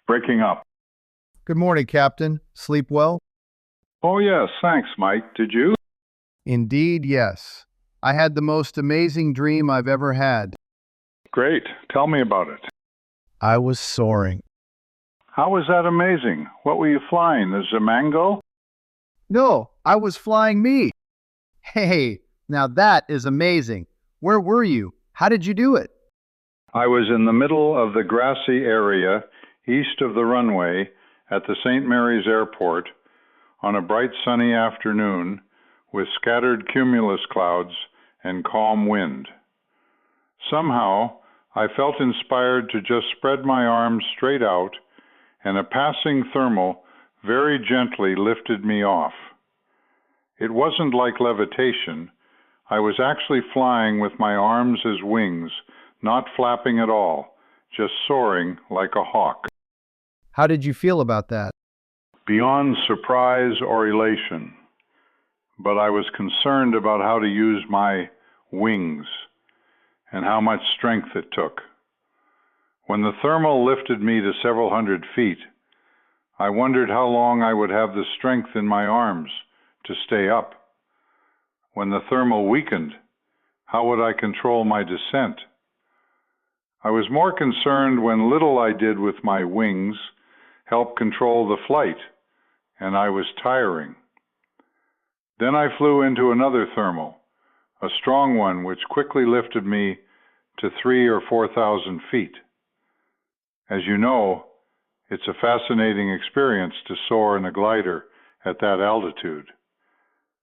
Breaking up. Good morning, Captain. Sleep well? Oh, yes, thanks, Mike. Did you? Indeed, yes. I had the most amazing dream I've ever had. Great. Tell me about it. I was soaring. How was that amazing? What were you flying? The Zamango? No, I was flying me. Hey, now that is amazing. Where were you? How did you do it? I was in the middle of the grassy area east of the runway at the St. Mary's Airport on a bright sunny afternoon with scattered cumulus clouds and calm wind. Somehow, I felt inspired to just spread my arms straight out, and a passing thermal very gently lifted me off. It wasn't like levitation. I was actually flying with my arms as wings, not flapping at all, just soaring like a hawk. How did you feel about that? Beyond surprise or elation, but I was concerned about how to use my wings and how much strength it took. When the thermal lifted me to several hundred feet, I wondered how long I would have the strength in my arms to stay up. When the thermal weakened, how would I control my descent? I was more concerned when little I did with my wings helped control the flight, and I was tiring. Then I flew into another thermal, a strong one which quickly lifted me to 3,000 or 4,000 feet. As you know, it's a fascinating experience to soar in a glider at that altitude.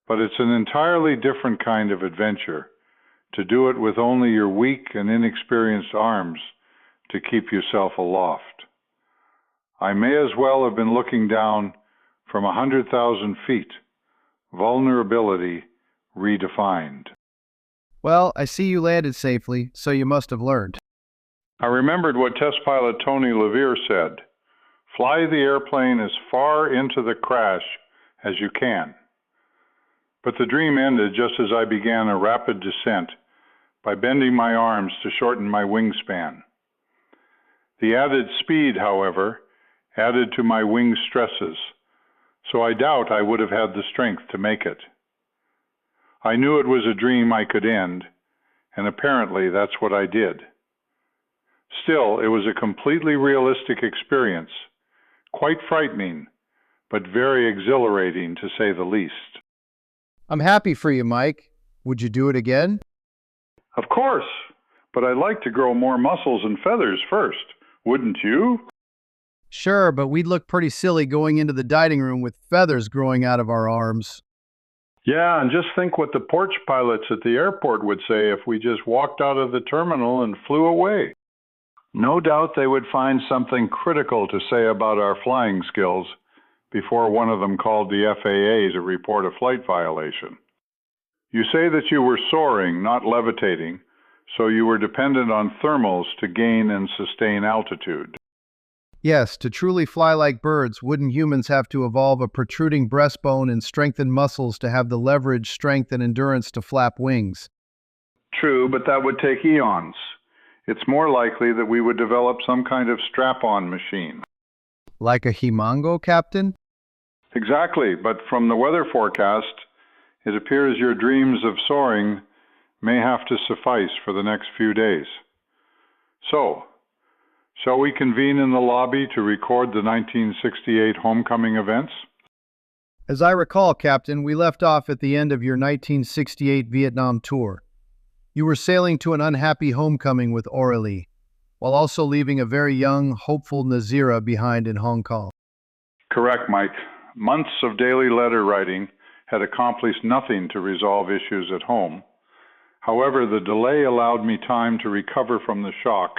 But it's an entirely different kind of adventure, to do it with only your weak and inexperienced arms to keep yourself aloft. I may as well have been looking down from 100,000 feet. Vulnerability redefined. Well, I see you landed safely, so you must have learned. I remembered what test pilot Tony Levere said: fly the airplane as far into the crash as you can. But the dream ended just as I began a rapid descent by bending my arms to shorten my wingspan. The added speed, however, added to my wing stresses, so I doubt I would have had the strength to make it. I knew it was a dream I could end, and apparently that's what I did. Still, it was a completely realistic experience, quite frightening, but very exhilarating to say the least. I'm happy for you, Mike. Would you do it again? Of course, but I'd like to grow more muscles and feathers first, wouldn't you? Sure, but we'd look pretty silly going into the dining room with feathers growing out of our arms. Yeah, and just think what the porch pilots at the airport would say if we just walked out of the terminal and flew away. No doubt they would find something critical to say about our flying skills before one of them called the FAA to report a flight violation. You say that you were soaring, not levitating, so you were dependent on thermals to gain and sustain altitude. Yes, to truly fly like birds, wouldn't humans have to evolve a protruding breastbone and strengthen muscles to have the leverage, strength, and endurance to flap wings? True, but that would take eons. It's more likely that we would develop some kind of strap-on machine. Like a Himango, Captain? Exactly, but from the weather forecast, it appears your dreams of soaring may have to suffice for the next few days. So, shall we convene in the lobby to record the 1968 homecoming events? As I recall, Captain, we left off at the end of your 1968 Vietnam tour. You were sailing to an unhappy homecoming with Aurelie, while also leaving a very young, hopeful Nazira behind in Hong Kong. Correct, Mike. Months of daily letter writing had accomplished nothing to resolve issues at home. However, the delay allowed me time to recover from the shock,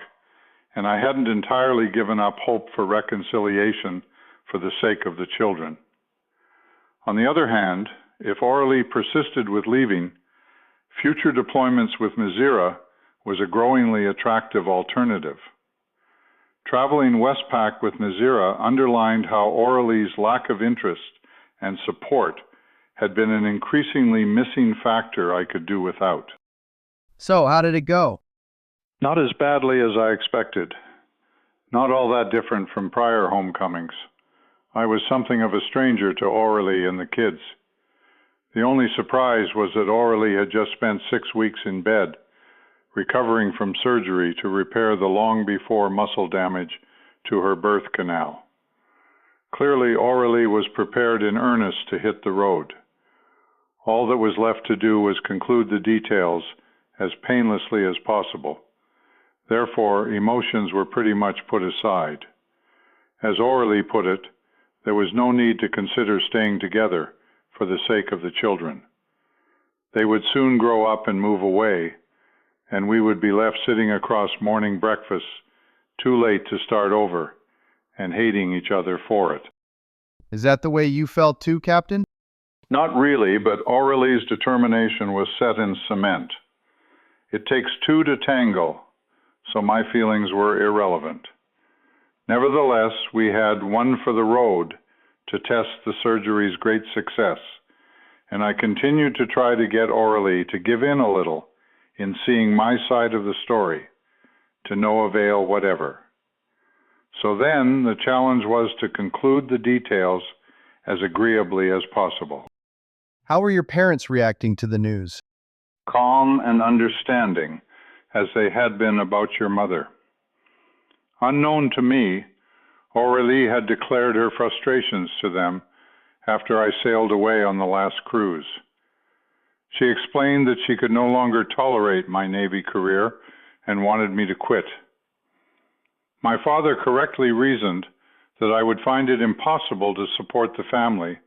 and I hadn't entirely given up hope for reconciliation for the sake of the children. On the other hand, if Aurelie persisted with leaving, future deployments with Nazira was a growingly attractive alternative. Traveling Westpac with Nazira underlined how Aurelie's lack of interest and support had been an increasingly missing factor I could do without. So, how did it go? Not as badly as I expected. Not all that different from prior homecomings. I was something of a stranger to Aurelie and the kids. The only surprise was that Aurelie had just spent 6 weeks in bed, recovering from surgery to repair the long-before muscle damage to her birth canal. Clearly, Aurelie was prepared in earnest to hit the road. All that was left to do was conclude the details as painlessly as possible. Therefore, emotions were pretty much put aside. As Aurelie put it, there was no need to consider staying together for the sake of the children. They would soon grow up and move away, and we would be left sitting across morning breakfast, too late to start over, and hating each other for it. Is that the way you felt too, Captain? Not really, but Aurelie's determination was set in cement. It takes two to tango, so my feelings were irrelevant. Nevertheless, we had one for the road to test the surgery's great success, and I continued to try to get Aurelie to give in a little in seeing my side of the story, to no avail whatever. So then the challenge was to conclude the details as agreeably as possible. How were your parents reacting to the news? Calm and understanding, as they had been about your mother. Unknown to me, Aurelie had declared her frustrations to them after I sailed away on the last cruise. She explained that she could no longer tolerate my Navy career and wanted me to quit. My father correctly reasoned that I would find it impossible to support the family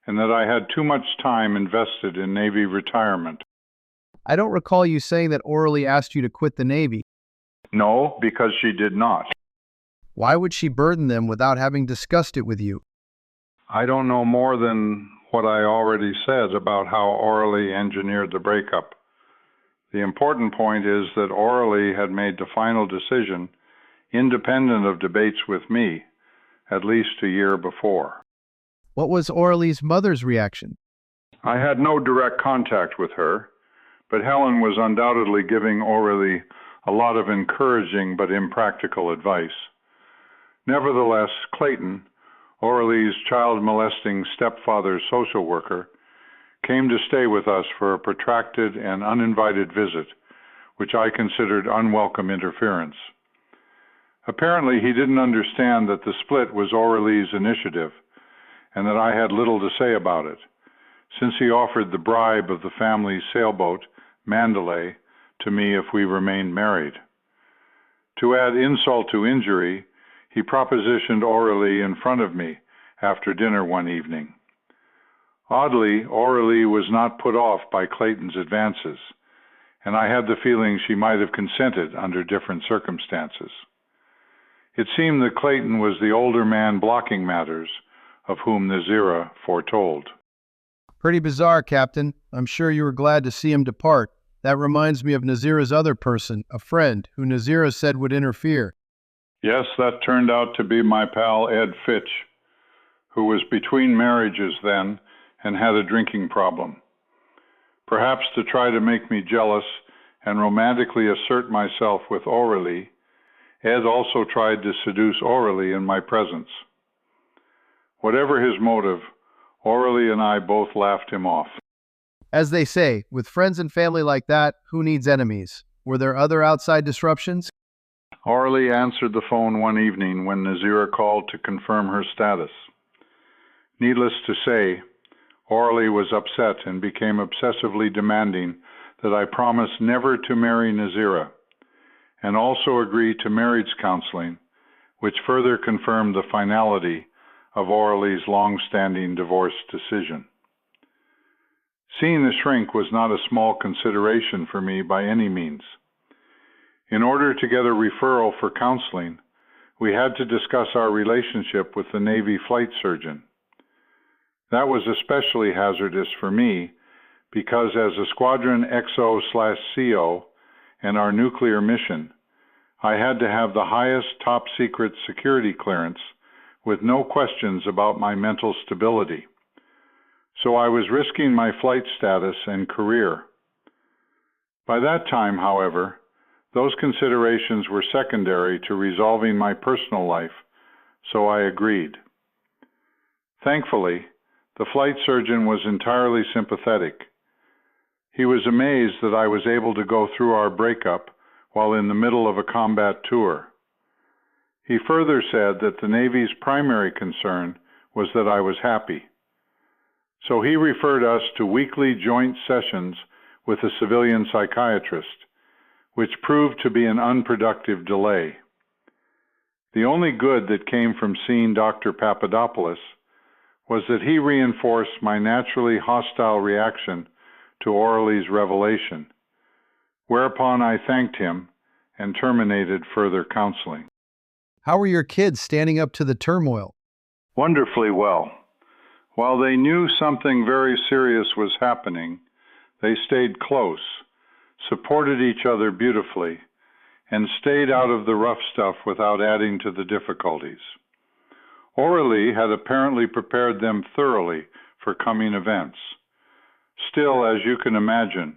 and that I had too much time invested in Navy retirement. I don't recall you saying that Aurelie asked you to quit the Navy. No, because she did not. Why would she burden them without having discussed it with you? I don't know more than what I already said about how Aurelie engineered the breakup. The important point is that Aurelie had made the final decision independent of debates with me, at least a year before. What was Aurelie's mother's reaction? I had no direct contact with her, but Helen was undoubtedly giving Aurelie a lot of encouraging but impractical advice. Nevertheless, Clayton, Aurelie's child-molesting stepfather's social worker, came to stay with us for a protracted and uninvited visit, which I considered unwelcome interference. Apparently, he didn't understand that the split was Aurelie's initiative, and that I had little to say about it, since he offered the bribe of the family's sailboat, Mandalay, to me if we remained married. To add insult to injury, he propositioned Aurelie in front of me after dinner one evening. Oddly, Aurelie was not put off by Clayton's advances, and I had the feeling she might have consented under different circumstances. It seemed that Clayton was the older man blocking matters, of whom Nazira foretold. Pretty bizarre, Captain. I'm sure you were glad to see him depart. That reminds me of Nazira's other person, a friend, who Nazira said would interfere. Yes, that turned out to be my pal Ed Fitch, who was between marriages then and had a drinking problem. Perhaps to try to make me jealous and romantically assert myself with Aurelie, Ed also tried to seduce Aurelie in my presence. Whatever his motive, Aurelie and I both laughed him off. As they say, with friends and family like that, who needs enemies? Were there other outside disruptions? Aurelie answered the phone one evening when Nazira called to confirm her status. Needless to say, Aurelie was upset and became obsessively demanding that I promise never to marry Nazira, and also agree to marriage counseling, which further confirmed the finality of Aurelie's long-standing divorce decision. Seeing the shrink was not a small consideration for me by any means. In order to get a referral for counseling, we had to discuss our relationship with the Navy flight surgeon. That was especially hazardous for me because as a Squadron XO/CO in our nuclear mission, I had to have the highest top-secret security clearance with no questions about my mental stability. So I was risking my flight status and career. By that time, however, Those considerations were secondary to resolving my personal life, so I agreed. Thankfully, the flight surgeon was entirely sympathetic. He was amazed that I was able to go through our breakup while in the middle of a combat tour. He further said that the Navy's primary concern was that I was happy. So he referred us to weekly joint sessions with a civilian psychiatrist, which proved to be an unproductive delay. The only good that came from seeing Dr. Papadopoulos was that he reinforced my naturally hostile reaction to Orly's revelation, whereupon I thanked him and terminated further counseling. How were your kids standing up to the turmoil? Wonderfully well. While they knew something very serious was happening, they stayed close, supported each other beautifully, and stayed out of the rough stuff without adding to the difficulties. Orly had apparently prepared them thoroughly for coming events. Still, as you can imagine,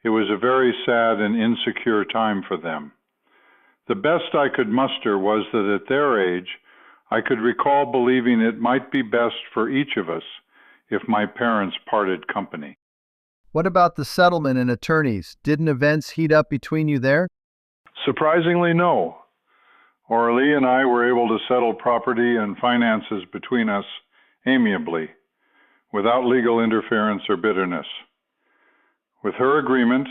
it was a very sad and insecure time for them. The best I could muster was that at their age, I could recall believing it might be best for each of us if my parents parted company. What about the settlement and attorneys? Didn't events heat up between you there? Surprisingly, no. Orly and I were able to settle property and finances between us amiably, without legal interference or bitterness. With her agreement,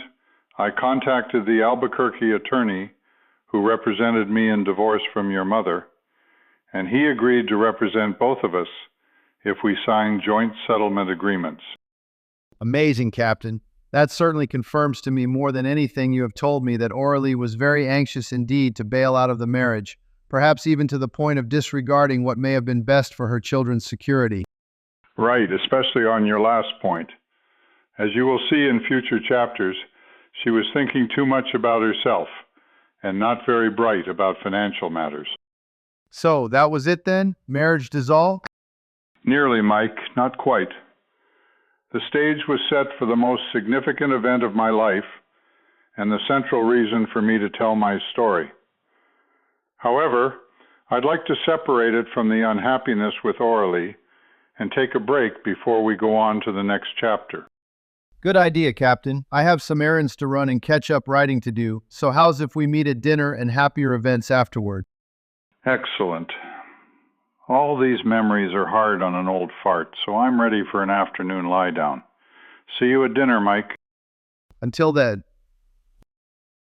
I contacted the Albuquerque attorney who represented me in divorce from your mother, and he agreed to represent both of us if we signed joint settlement agreements. Amazing, Captain. That certainly confirms to me more than anything you have told me that Orly was very anxious indeed to bail out of the marriage, perhaps even to the point of disregarding what may have been best for her children's security. Right, especially on your last point. As you will see in future chapters, she was thinking too much about herself and not very bright about financial matters. So, that was it then? Marriage dissolved? Nearly, Mike, not quite. The stage was set for the most significant event of my life and the central reason for me to tell my story. However, I'd like to separate it from the unhappiness with Orly and take a break before we go on to the next chapter. Good idea, Captain. I have some errands to run and catch-up writing to do, so how's if we meet at dinner and happier events afterward? Excellent. All these memories are hard on an old fart, so I'm ready for an afternoon lie-down. See you at dinner, Mike. Until then,